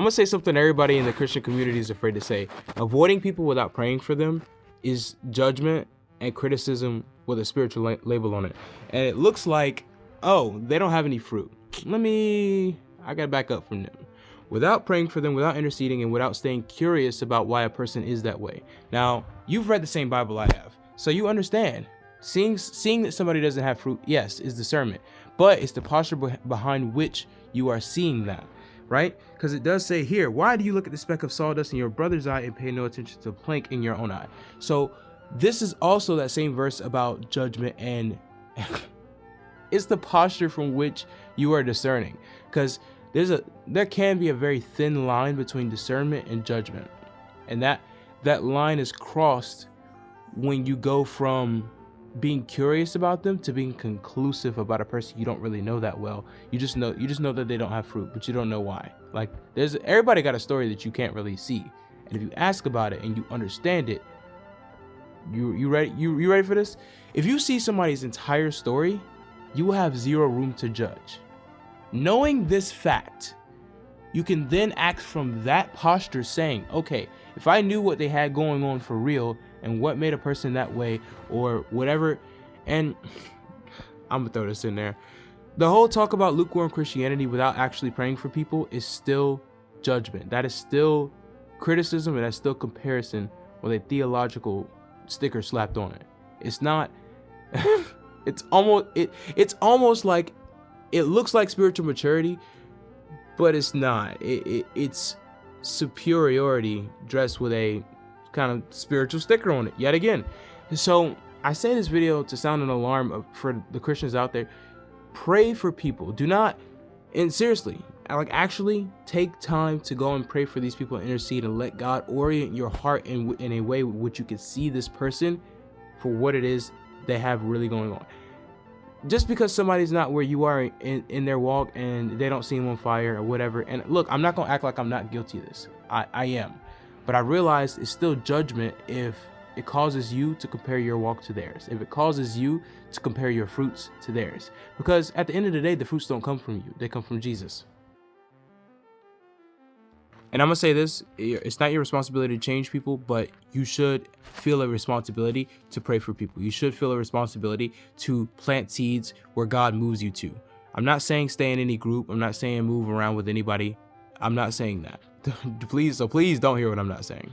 I'm gonna say something everybody in the Christian community is afraid to say. Avoiding people without praying for them is judgment and criticism with a spiritual label on it. And it looks like, oh, they don't have any fruit. I gotta back up from them. Without praying for them, without interceding, and without staying curious about why a person is that way. Now, you've read the same Bible I have, so you understand. Seeing that somebody doesn't have fruit, yes, is discernment, but it's the posture behind which you are seeing that, right? Because it does say here, why do you look at the speck of sawdust in your brother's eye and pay no attention to the plank in your own eye? So this is also that same verse about judgment, and it's the posture from which you are discerning, because there can be a very thin line between discernment and judgment, and that line is crossed when you go from being curious about them to being conclusive about a person you don't really know that well. You just know that they don't have fruit, but you don't know why. Like, everybody got a story that you can't really see, and if you ask about it and you understand it, you ready for this? If you see somebody's entire story, you will have zero room to judge. Knowing this fact, you can then act from that posture, saying, okay, if I knew what they had going on for real and what made a person that way or whatever, and I'm gonna throw this in there, the whole talk about lukewarm Christianity without actually praying for people is still judgment. That is still criticism, and that's still comparison with a theological sticker slapped on it. It's not it's almost like it looks like spiritual maturity, but it's not. It's superiority dressed with a kind of spiritual sticker on it yet again. So I say this video to sound an alarm for the Christians out there. Pray for people. Do not, and seriously, like, actually take time to go and pray for these people and intercede, and let God orient your heart in a way in which you can see this person for what it is they have really going on. Just because somebody's not where you are in their walk and they don't seem on fire or whatever. And look, I'm not going to act like I'm not guilty of this. I am. But I realize it's still judgment if it causes you to compare your walk to theirs. If it causes you to compare your fruits to theirs. Because at the end of the day, the fruits don't come from you. They come from Jesus. And I'm going to say this, it's not your responsibility to change people, but you should feel a responsibility to pray for people. You should feel a responsibility to plant seeds where God moves you to. I'm not saying stay in any group. I'm not saying move around with anybody. I'm not saying that. Please don't hear what I'm not saying.